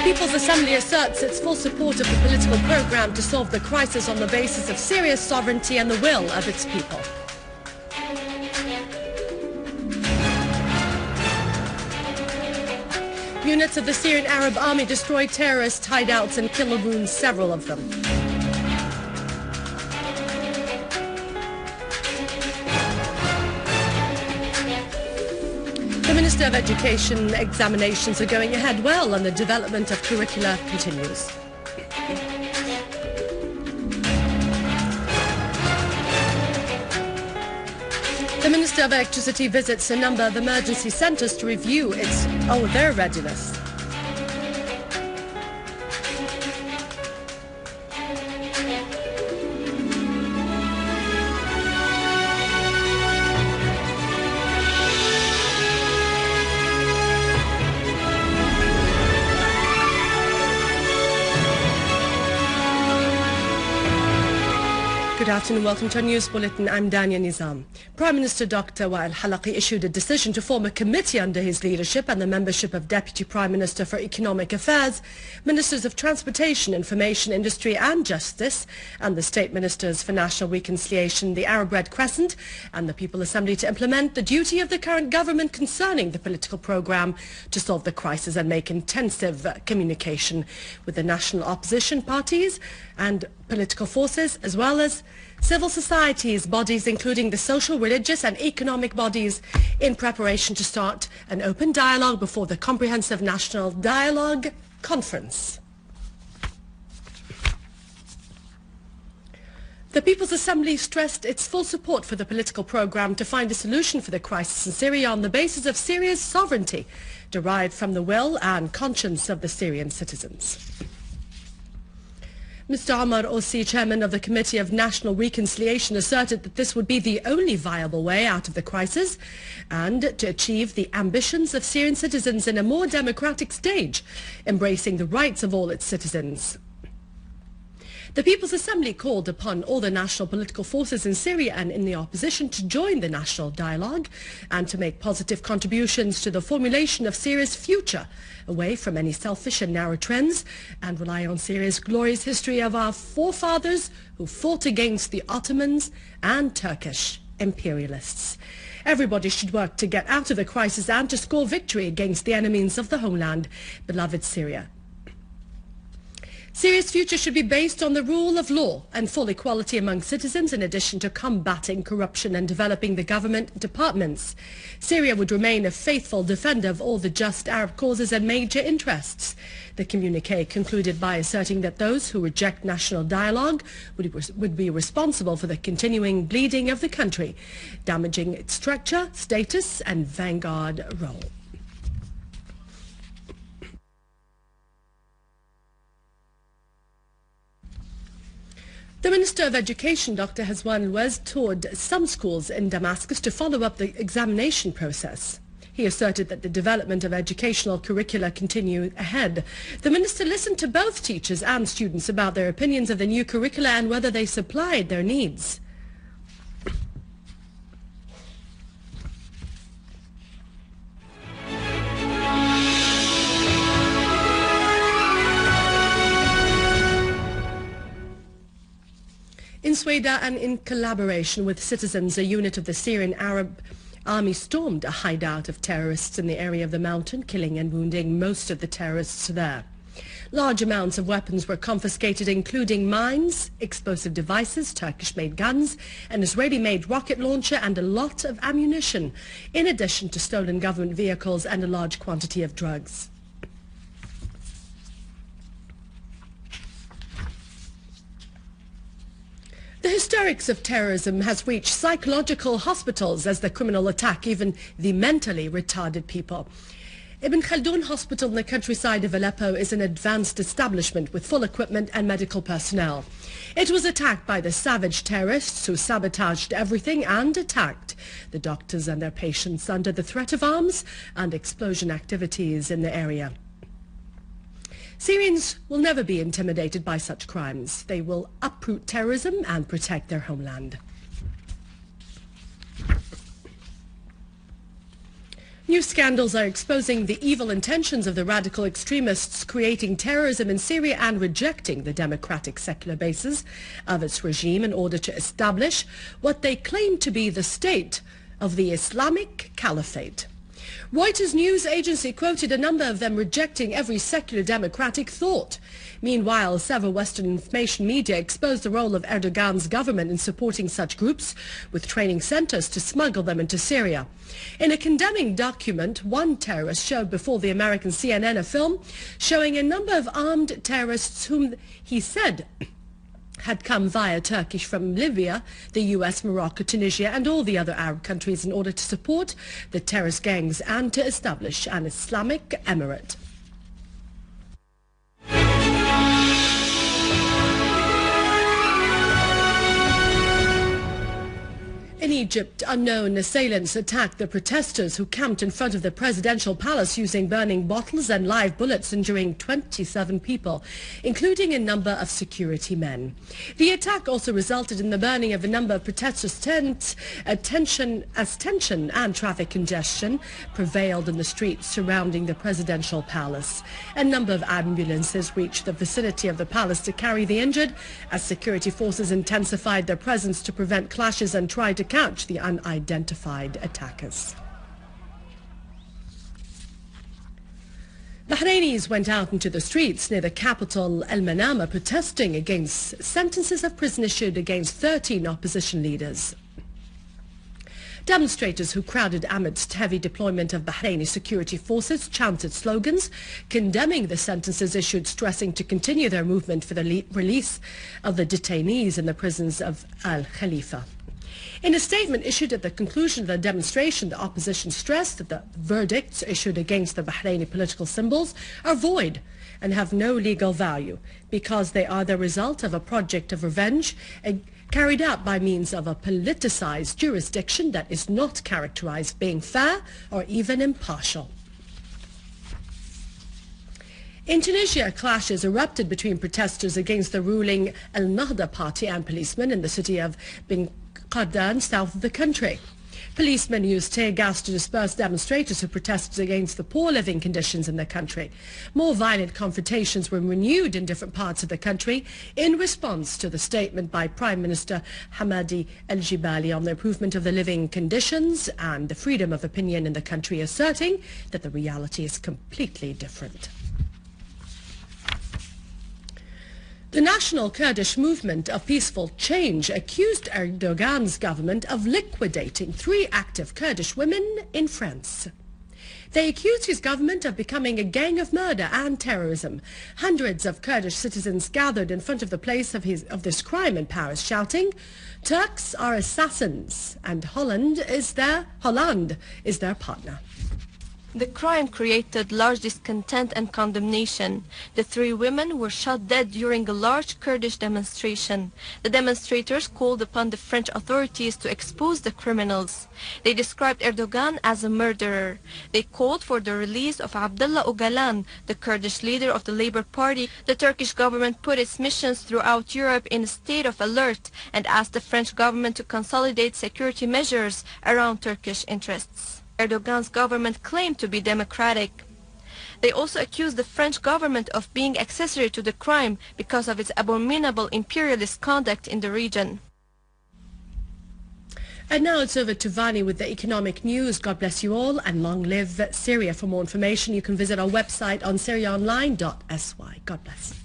People's Assembly asserts its full support of the political program to solve the crisis on the basis of Syria's sovereignty and the will of its people. Units of the Syrian Arab Army destroyed terrorist hideouts and killed or wounded several of them. The Minister of Education examinations are going ahead well and the development of curricula continues. The Minister of Electricity visits a number of emergency centres to review their readiness. Good afternoon, welcome to our news bulletin. I'm Dania Nizam. Prime Minister Dr. Wael Halaqi issued a decision to form a committee under his leadership and the membership of Deputy Prime Minister for Economic Affairs, Ministers of Transportation, Information, Industry and Justice, and the State Ministers for National Reconciliation, the Arab Red Crescent and the People's Assembly to implement the duty of the current government concerning the political programme to solve the crisis and make intensive communication with the national opposition parties and political forces, as well as civil societies, bodies including the social, religious and economic bodies, in preparation to start an open dialogue before the Comprehensive National Dialogue Conference. The People's Assembly stressed its full support for the political programme to find a solution for the crisis in Syria on the basis of Syria's sovereignty, derived from the will and conscience of the Syrian citizens. Mr. Omar Ossi, chairman of the Committee of National Reconciliation, asserted that this would be the only viable way out of the crisis and to achieve the ambitions of Syrian citizens in a more democratic stage, embracing the rights of all its citizens. The People's Assembly called upon all the national political forces in Syria and in the opposition to join the national dialogue and to make positive contributions to the formulation of Syria's future, away from any selfish and narrow trends, and rely on Syria's glorious history of our forefathers who fought against the Ottomans and Turkish imperialists. Everybody should work to get out of the crisis and to score victory against the enemies of the homeland, beloved Syria. Syria's future should be based on the rule of law and full equality among citizens, in addition to combating corruption and developing the government departments. Syria would remain a faithful defender of all the just Arab causes and major interests. The communiqué concluded by asserting that those who reject national dialogue would be responsible for the continuing bleeding of the country, damaging its structure, status and vanguard role. The Minister of Education, Dr. Hazwan Al-Waz, toured some schools in Damascus to follow up the examination process. He asserted that the development of educational curricula continued ahead. The minister listened to both teachers and students about their opinions of the new curricula and whether they supplied their needs. In Sweden and in collaboration with citizens, a unit of the Syrian Arab Army stormed a hideout of terrorists in the area of the mountain, killing and wounding most of the terrorists there. Large amounts of weapons were confiscated, including mines, explosive devices, Turkish-made guns, an Israeli-made rocket launcher and a lot of ammunition, in addition to stolen government vehicles and a large quantity of drugs. The hysterics of terrorism has reached psychological hospitals as the criminal attack even the mentally retarded people. Ibn Khaldun Hospital in the countryside of Aleppo is an advanced establishment with full equipment and medical personnel. It was attacked by the savage terrorists who sabotaged everything and attacked the doctors and their patients under the threat of arms and explosion activities in the area. Syrians will never be intimidated by such crimes. They will uproot terrorism and protect their homeland. New scandals are exposing the evil intentions of the radical extremists creating terrorism in Syria and rejecting the democratic secular basis of its regime in order to establish what they claim to be the state of the Islamic Caliphate. Reuters news agency quoted a number of them rejecting every secular democratic thought. Meanwhile, several Western information media exposed the role of Erdogans government in supporting such groups with training centers to smuggle them into Syria. In a condemning document, one terrorist showed before the American CNN a film showing a number of armed terrorists whom he said had come via Turkish from Libya, the US, Morocco, Tunisia and all the other Arab countries in order to support the terrorist gangs and to establish an Islamic emirate. In Egypt, unknown assailants attacked the protesters who camped in front of the presidential palace using burning bottles and live bullets, injuring 27 people, including a number of security men. The attack also resulted in the burning of a number of protesters' tents tension and traffic congestion prevailed in the streets surrounding the presidential palace. A number of ambulances reached the vicinity of the palace to carry the injured as security forces intensified their presence to prevent clashes and tried to catch the unidentified attackers. Bahrainis went out into the streets near the capital El Manama protesting against sentences of prison issued against 13 opposition leaders. Demonstrators who crowded amidst heavy deployment of Bahraini security forces chanted slogans condemning the sentences issued, stressing to continue their movement for the release of the detainees in the prisons of Al Khalifa. In a statement issued at the conclusion of the demonstration, the opposition stressed that the verdicts issued against the Bahraini political symbols are void and have no legal value because they are the result of a project of revenge carried out by means of a politicized jurisdiction that is not characterized being fair or even impartial. In Tunisia, clashes erupted between protesters against the ruling Al Nahda party and policemen in the city of Ben Qardan, south of the country. Policemen used tear gas to disperse demonstrators who protested against the poor living conditions in the country. More violent confrontations were renewed in different parts of the country in response to the statement by Prime Minister Hamadi El-Jibali on the improvement of the living conditions and the freedom of opinion in the country, asserting that the reality is completely different. The National Kurdish Movement of Peaceful Change accused Erdogans government of liquidating 3 active Kurdish women in France. They accused his government of becoming a gang of murder and terrorism. Hundreds of Kurdish citizens gathered in front of the place of this crime in Paris, shouting, "Turks are assassins and Holland is their partner." The crime created large discontent and condemnation. The 3 women were shot dead during a large Kurdish demonstration. The demonstrators called upon the French authorities to expose the criminals. They described Erdogan as a murderer. They called for the release of Abdullah Öcalan, the Kurdish leader of the Labour Party. The Turkish government put its missions throughout Europe in a state of alert and asked the French government to consolidate security measures around Turkish interests. Erdogans government claimed to be democratic. They also accused the French government of being accessory to the crime because of its abominable imperialist conduct in the region. And now it's over to Vani with the economic news. God bless you all and long live Syria. For more information, you can visit our website on syriaonline.sy. God bless.